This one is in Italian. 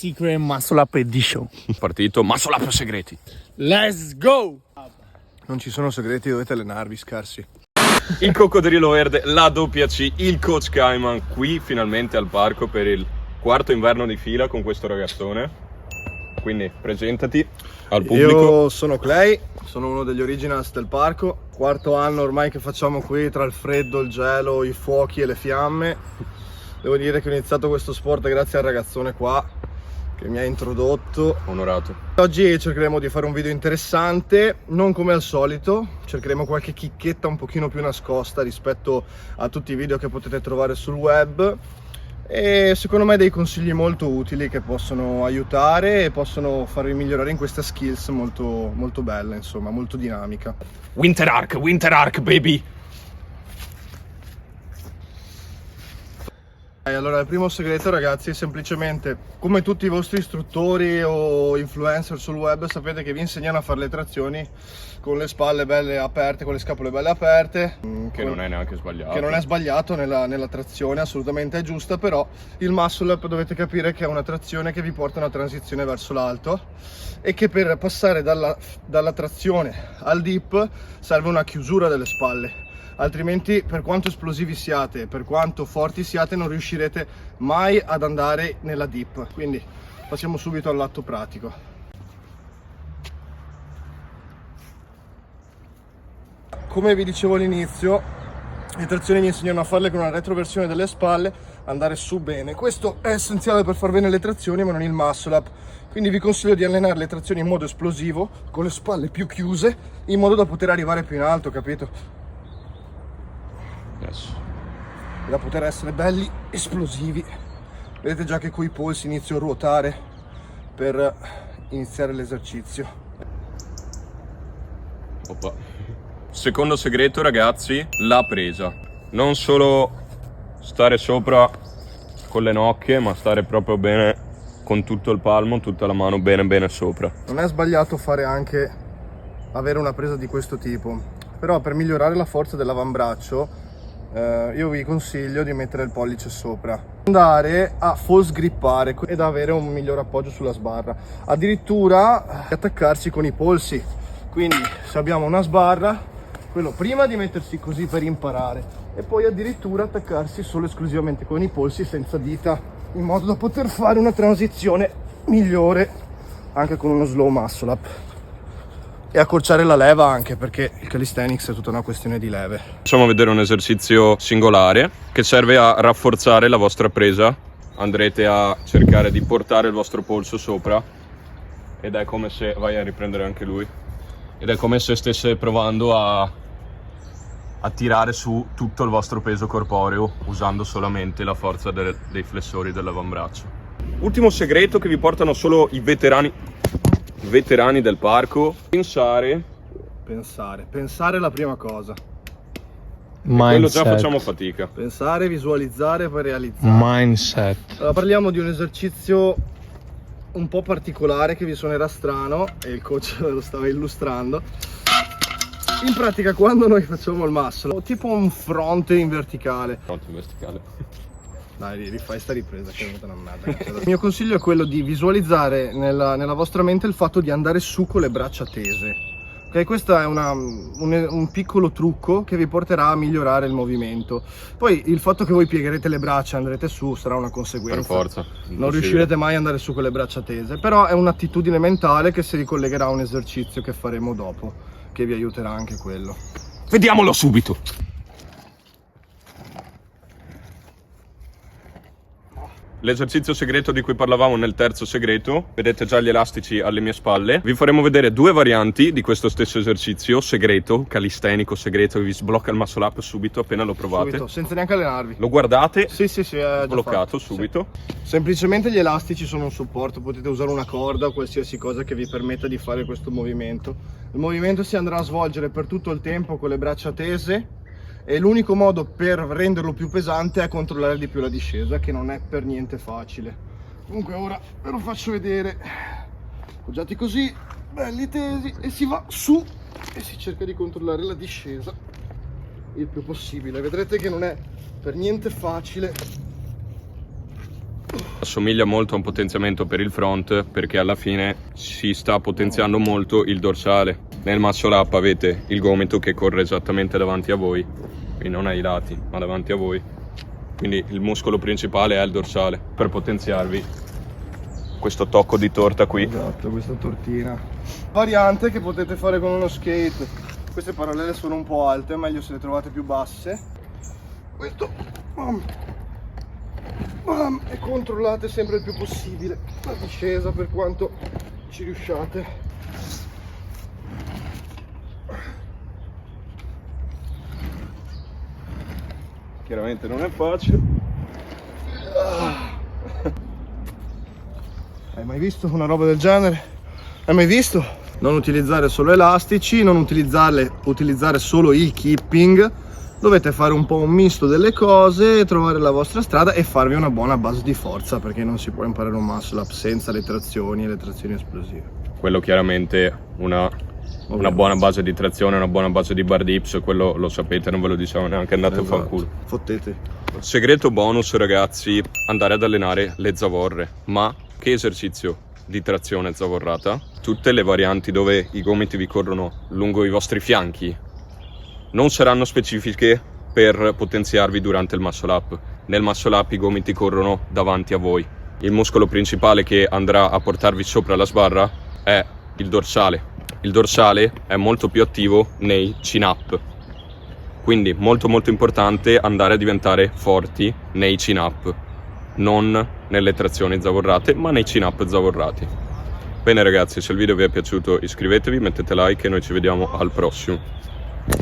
Secret Muscle Up Edition. Partito Muscle Up segreti. Let's go! Non ci sono segreti, dovete allenarvi, scarsi. Il coccodrillo verde, la doppia C, il coach Kaiman qui finalmente al parco per il quarto inverno di fila con questo ragazzone. Quindi presentati al pubblico. Io sono Clay, sono uno degli originals del parco. Quarto anno ormai che facciamo qui tra il freddo, il gelo, i fuochi e le fiamme. Devo dire che ho iniziato questo sport grazie al ragazzone qua che mi ha introdotto. Onorato. Oggi cercheremo di fare un video interessante, non come al solito, cercheremo qualche chicchetta un pochino più nascosta rispetto a tutti i video che potete trovare sul web e secondo me dei consigli molto utili che possono aiutare e possono farvi migliorare in questa skills molto, molto bella, insomma, molto dinamica. Winter Arc, baby! Allora, il primo segreto, ragazzi, è semplicemente, come tutti i vostri istruttori o influencer sul web, sapete che vi insegnano a fare le trazioni con le spalle belle aperte, con le scapole belle aperte. Che non è neanche sbagliato. Che non è sbagliato nella trazione, assolutamente è giusta, però il muscle up dovete capire che è una trazione che vi porta a una transizione verso l'alto e che per passare dalla trazione al dip serve una chiusura delle spalle. Altrimenti, per quanto esplosivi siate, per quanto forti siate, non riuscirete mai ad andare nella dip. Quindi passiamo subito all'atto pratico. Come vi dicevo all'inizio, le trazioni mi insegnano a farle con una retroversione delle spalle, andare su bene. Questo è essenziale per far bene le trazioni, ma non il muscle up. Quindi vi consiglio di allenare le trazioni in modo esplosivo, con le spalle più chiuse, in modo da poter arrivare più in alto, capito? Yes. Da poter essere belli esplosivi. Vedete già che coi polsi inizio a ruotare per iniziare l'esercizio. Oppa. Secondo segreto, ragazzi, la presa. Non solo stare sopra con le nocche, ma stare proprio bene con tutto il palmo, tutta la mano bene sopra. Non è sbagliato avere una presa di questo tipo, però per migliorare la forza dell'avambraccio io vi consiglio di mettere il pollice sopra, andare a false grippare ed avere un miglior appoggio sulla sbarra, addirittura attaccarsi con i polsi. Quindi se abbiamo una sbarra, quello prima di mettersi così per imparare e poi addirittura attaccarsi solo esclusivamente con i polsi senza dita, in modo da poter fare una transizione migliore anche con uno slow muscle up e accorciare la leva, anche perché il calisthenics è tutta una questione di leve. Facciamo vedere un esercizio singolare che serve a rafforzare la vostra presa. Andrete a cercare di portare il vostro polso sopra ed è come se, vai a riprendere anche lui, ed è come se stesse provando a tirare su tutto il vostro peso corporeo usando solamente la forza dei flessori dell'avambraccio. Ultimo segreto che vi portano solo i veterani del parco: pensare è la prima cosa. Quello già facciamo fatica. Pensare, visualizzare, poi realizzare. Mindset. Allora, parliamo di un esercizio un po' particolare che vi suonerà strano e il coach lo stava illustrando. In pratica, quando noi facciamo il muscle, tipo un fronte in verticale. Fronte in verticale. Dai, rifai sta ripresa che è venuta una merda. Il mio consiglio è quello di visualizzare nella vostra mente il fatto di andare su con le braccia tese. Ok, questo è un piccolo trucco che vi porterà a migliorare il movimento. Poi il fatto che voi piegherete le braccia e andrete su sarà una conseguenza. Per forza. Non riuscirete mai ad andare su con le braccia tese, però è un'attitudine mentale che si ricollegherà a un esercizio che faremo dopo, che vi aiuterà anche quello. Vediamolo subito. L'esercizio segreto di cui parlavamo nel terzo segreto, vedete già gli elastici alle mie spalle. Vi faremo vedere due varianti di questo stesso esercizio segreto, calistenico segreto, che vi sblocca il muscle up subito appena lo provate. Subito, senza neanche allenarvi. Lo guardate? Sì, è bloccato subito. Sì. Semplicemente gli elastici sono un supporto, potete usare una corda o qualsiasi cosa che vi permetta di fare questo movimento. Il movimento si andrà a svolgere per tutto il tempo con le braccia tese e l'unico modo per renderlo più pesante è controllare di più la discesa, che non è per niente facile. Comunque ora ve lo faccio vedere. Appoggiati così, belli tesi, e si va su e si cerca di controllare la discesa il più possibile. Vedrete che non è per niente facile Assomiglia molto a un potenziamento per il front, perché alla fine si sta potenziando molto il dorsale. Nel muscle up avete il gomito che corre esattamente davanti a voi, quindi non ai lati ma davanti a voi, quindi il muscolo principale è il dorsale, per potenziarvi questo tocco di torta qui. Esatto, questa tortina. Variante che potete fare con uno skate. Queste parallele sono un po' alte, è meglio se le trovate più basse. Questo e controllate sempre il più possibile la discesa per quanto ci riusciate. Chiaramente non è facile. Hai mai visto una roba del genere? Hai mai visto? Non utilizzare solo elastici, non utilizzare solo il keeping. Dovete fare un po' un misto delle cose, trovare la vostra strada e farvi una buona base di forza, perché non si può imparare un muscle up senza le trazioni e le trazioni esplosive. Quello chiaramente una buona base di trazione, una buona base di bar dips, quello lo sapete, non ve lo diciamo neanche, andate a far culo. Fottete. Segreto bonus ragazzi, andare ad allenare le zavorre. Ma che esercizio di trazione zavorrata? Tutte le varianti dove i gomiti vi corrono lungo i vostri fianchi non saranno specifiche per potenziarvi durante il muscle up. Nel muscle up i gomiti corrono davanti a voi. Il muscolo principale che andrà a portarvi sopra la sbarra è il dorsale. Il dorsale è molto più attivo nei chin up, quindi molto importante andare a diventare forti nei chin up, non nelle trazioni zavorrate ma nei chin up zavorrati. Bene ragazzi, se il video vi è piaciuto iscrivetevi, mettete like e noi ci vediamo al prossimo.